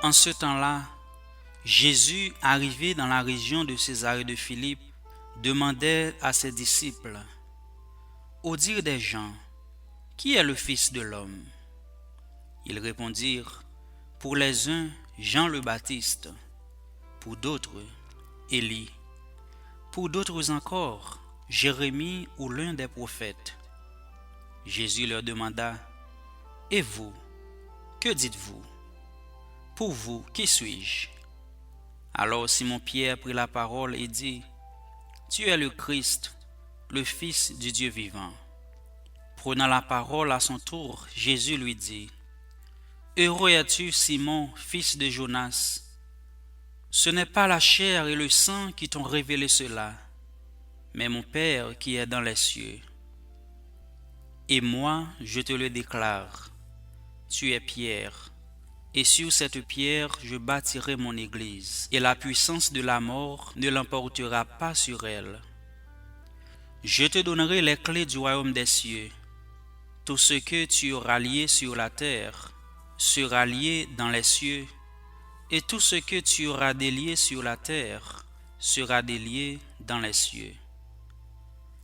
En ce temps-là, Jésus, arrivé dans la région de Césarée de Philippe, demandait à ses disciples, au dire des gens, qui est le Fils de l'homme? Ils répondirent, pour les uns, Jean le Baptiste, pour d'autres, Élie, pour d'autres encore, Jérémie ou l'un des prophètes. Jésus leur demanda, et vous, que dites-vous? Pour vous, qui suis-je? Alors Simon-Pierre prit la parole et dit, tu es le Christ, le Fils du Dieu vivant. Prenant la parole à son tour, Jésus lui dit, heureux es-tu, Simon, fils de Jonas. Ce n'est pas la chair et le sang qui t'ont révélé cela, mais mon Père qui est dans les cieux. Et moi, je te le déclare, tu es Pierre, et sur cette pierre je bâtirai mon église, et la puissance de la mort ne l'emportera pas sur elle. Je te donnerai les clés du royaume des cieux. Tout ce que tu auras lié sur la terre sera lié dans les cieux, et tout ce que tu auras délié sur la terre sera délié dans les cieux.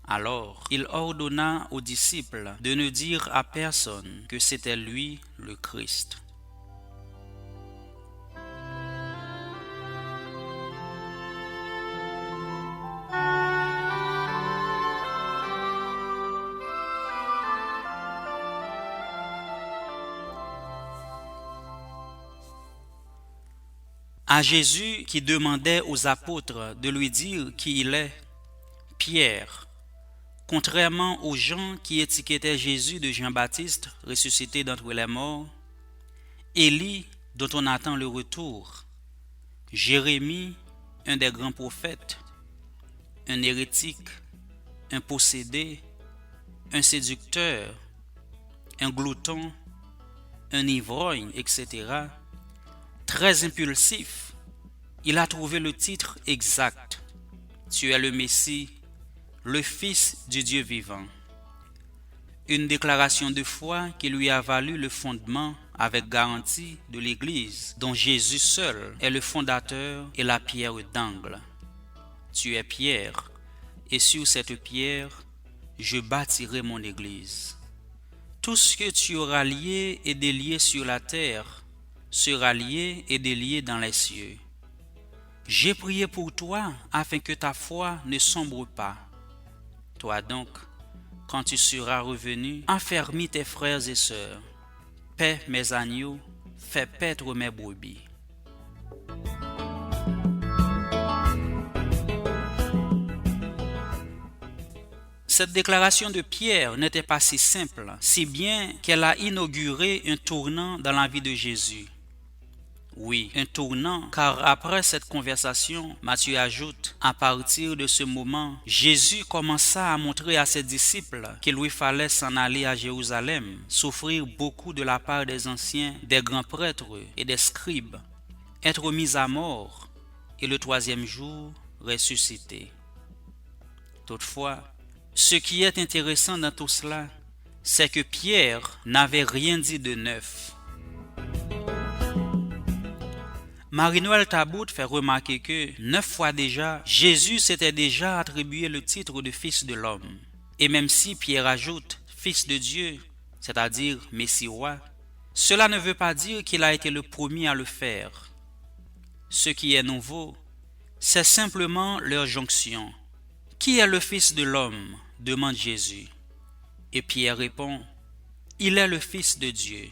Alors, il ordonna aux disciples de ne dire à personne que c'était lui le Christ. À Jésus qui demandait aux apôtres de lui dire qui il est, Pierre, contrairement aux gens qui étiquetaient Jésus de Jean-Baptiste ressuscité d'entre les morts, Élie dont on attend le retour, Jérémie, un des grands prophètes, un hérétique, un possédé, un séducteur, un glouton, un ivrogne, etc., très impulsif, il a trouvé le titre exact. Tu es le Messie, le Fils du Dieu vivant. Une déclaration de foi qui lui a valu le fondement avec garantie de l'Église, dont Jésus seul est le fondateur et la pierre d'angle. Tu es Pierre, et sur cette pierre, je bâtirai mon Église. Tout ce que tu auras lié et délié sur la terre sera lié et délié dans les cieux. J'ai prié pour toi afin que ta foi ne sombre pas. Toi donc, quand tu seras revenu, affermis tes frères et sœurs. Paix mes agneaux, fais paître mes brebis. Cette déclaration de Pierre n'était pas si simple, si bien qu'elle a inauguré un tournant dans la vie de Jésus. Oui, un tournant, car après cette conversation, Matthieu ajoute, à partir de ce moment, Jésus commença à montrer à ses disciples qu'il lui fallait s'en aller à Jérusalem, souffrir beaucoup de la part des anciens, des grands prêtres et des scribes, être mis à mort et le troisième jour ressusciter. Toutefois, ce qui est intéressant dans tout cela, c'est que Pierre n'avait rien dit de neuf. Marie-Noël Tabout fait remarquer que 9 fois déjà, Jésus s'était déjà attribué le titre de Fils de l'homme. Et même si Pierre ajoute Fils de Dieu, c'est-à-dire Messie roi, cela ne veut pas dire qu'il a été le premier à le faire. Ce qui est nouveau, c'est simplement leur jonction. Qui est le Fils de l'homme? Demande Jésus. Et Pierre répond, il est le Fils de Dieu.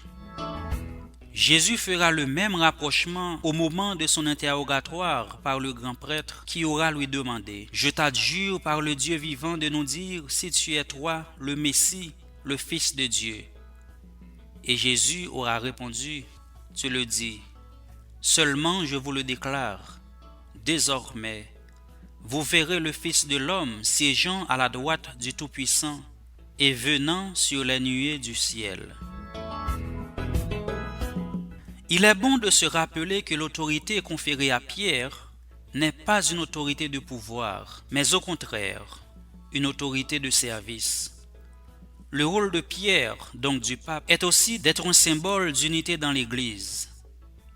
Jésus fera le même rapprochement au moment de son interrogatoire par le grand prêtre qui aura lui demandé, je t'adjure par le Dieu vivant de nous dire si tu es toi, le Messie, le Fils de Dieu. Et Jésus aura répondu, tu le dis, seulement je vous le déclare, désormais, vous verrez le Fils de l'homme siégeant à la droite du Tout-Puissant et venant sur les nuées du ciel. Il est bon de se rappeler que l'autorité conférée à Pierre n'est pas une autorité de pouvoir, mais au contraire, une autorité de service. Le rôle de Pierre, donc du pape, est aussi d'être un symbole d'unité dans l'Église.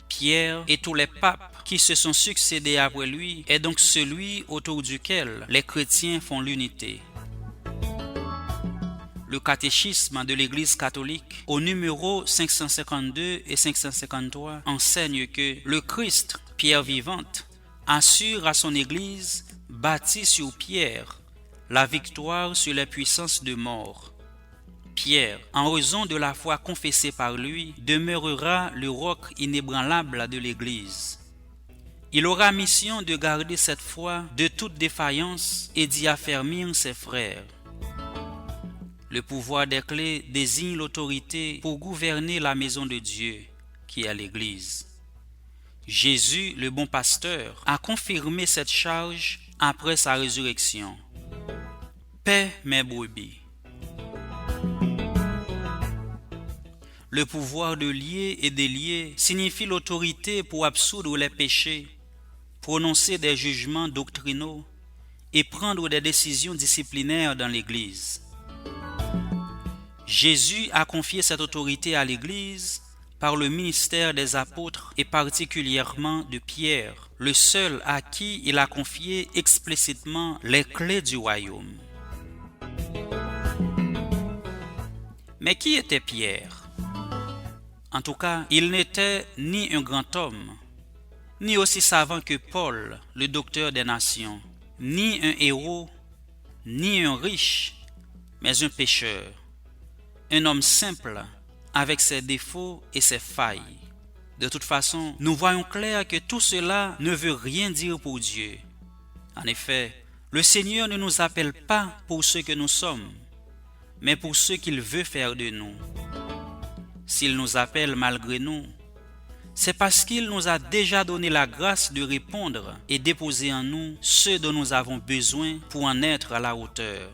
Pierre et tous les papes qui se sont succédés après lui est donc celui autour duquel les chrétiens font l'unité. Le catéchisme de l'Église catholique, au numéro 552 et 553, enseigne que le Christ, pierre vivante, assure à son Église, bâtie sur pierre, la victoire sur les puissances de mort. Pierre, en raison de la foi confessée par lui, demeurera le roc inébranlable de l'Église. Il aura mission de garder cette foi de toute défaillance et d'y affermir ses frères. Le pouvoir des clés désigne l'autorité pour gouverner la maison de Dieu, qui est l'Église. Jésus, le bon pasteur, a confirmé cette charge après sa résurrection. Paix mes brebis. Le pouvoir de lier et délier signifie l'autorité pour absoudre les péchés, prononcer des jugements doctrinaux et prendre des décisions disciplinaires dans l'Église. Jésus a confié cette autorité à l'Église par le ministère des apôtres et particulièrement de Pierre, le seul à qui il a confié explicitement les clés du royaume. Mais qui était Pierre? En tout cas, il n'était ni un grand homme, ni aussi savant que Paul, le docteur des nations, ni un héros, ni un riche, mais un pécheur. Un homme simple, avec ses défauts et ses failles. De toute façon, nous voyons clair que tout cela ne veut rien dire pour Dieu. En effet, le Seigneur ne nous appelle pas pour ce que nous sommes, mais pour ce qu'il veut faire de nous. S'il nous appelle malgré nous, c'est parce qu'il nous a déjà donné la grâce de répondre et déposer en nous ce dont nous avons besoin pour en être à la hauteur.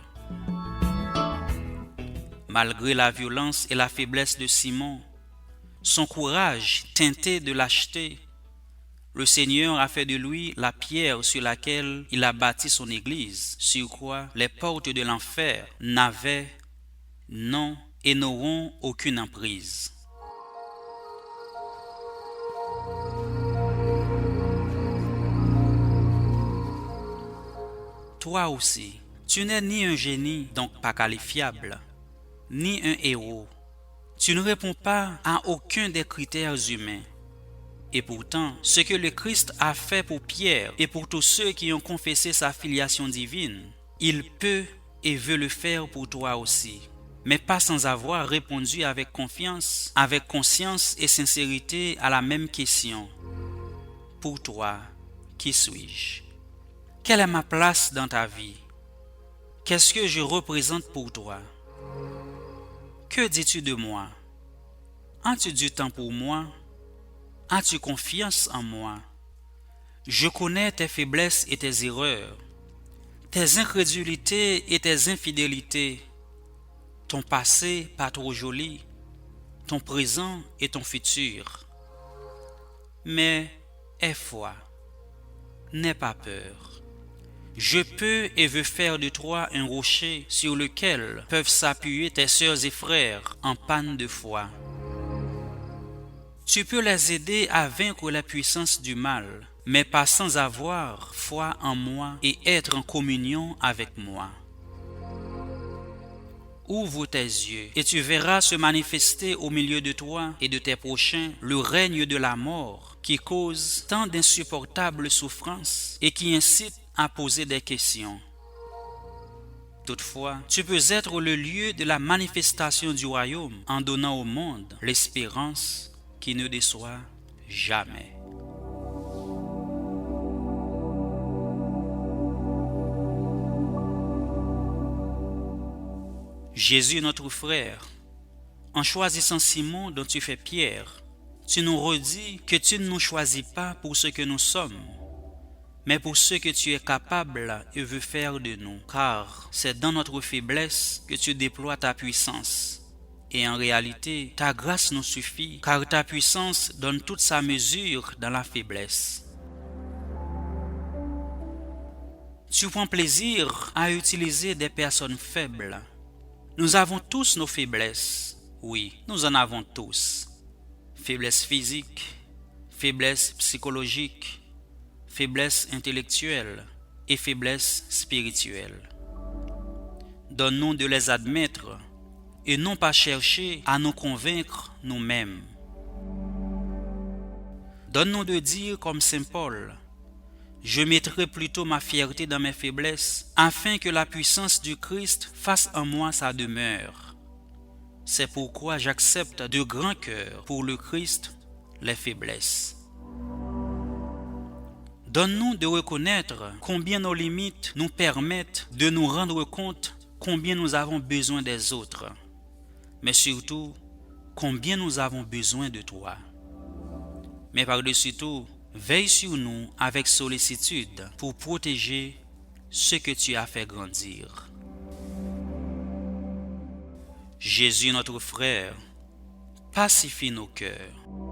Malgré la violence et la faiblesse de Simon, son courage teinté de lâcheté, le Seigneur a fait de lui la pierre sur laquelle il a bâti son Église, sur quoi les portes de l'enfer n'avaient, non et n'auront aucune emprise. Toi aussi, tu n'es ni un génie, donc pas qualifiable, ni un héros. Tu ne réponds pas à aucun des critères humains. Et pourtant, ce que le Christ a fait pour Pierre et pour tous ceux qui ont confessé sa filiation divine, il peut et veut le faire pour toi aussi. Mais pas sans avoir répondu avec confiance, avec conscience et sincérité à la même question. Pour toi, qui suis-je? Quelle est ma place dans ta vie? Qu'est-ce que je représente pour toi? Que dis-tu de moi? As-tu du temps pour moi? As-tu confiance en moi? Je connais tes faiblesses et tes erreurs, tes incrédulités et tes infidélités, ton passé pas trop joli, ton présent et ton futur. Mais aie foi, n'aie pas peur. Je peux et veux faire de toi un rocher sur lequel peuvent s'appuyer tes sœurs et frères en panne de foi. Tu peux les aider à vaincre la puissance du mal, mais pas sans avoir foi en moi et être en communion avec moi. Ouvre tes yeux et tu verras se manifester au milieu de toi et de tes prochains le règne de la mort qui cause tant d'insupportables souffrances et qui incite à poser des questions. Toutefois, tu peux être le lieu de la manifestation du royaume en donnant au monde l'espérance qui ne déçoit jamais. Jésus, notre frère, en choisissant Simon dont tu fais Pierre, tu nous redis que tu ne nous choisis pas pour ce que nous sommes, mais pour ce que tu es capable et veux faire de nous, car c'est dans notre faiblesse que tu déploies ta puissance. Et en réalité, ta grâce nous suffit, car ta puissance donne toute sa mesure dans la faiblesse. Tu prends plaisir à utiliser des personnes faibles. Nous avons tous nos faiblesses. Oui, nous en avons tous. Faiblesse physique, faiblesse psychologique, faiblesse intellectuelle et faiblesse spirituelle. Donne-nous de les admettre et non pas chercher à nous convaincre nous-mêmes. Donne-nous de dire comme Saint Paul, je mettrai plutôt ma fierté dans mes faiblesses, afin que la puissance du Christ fasse en moi sa demeure. C'est pourquoi j'accepte de grand cœur pour le Christ les faiblesses. Donne-nous de reconnaître combien nos limites nous permettent de nous rendre compte combien nous avons besoin des autres, mais surtout combien nous avons besoin de toi. Mais par-dessus tout, veille sur nous avec sollicitude pour protéger ce que tu as fait grandir. Jésus notre frère, pacifie nos cœurs.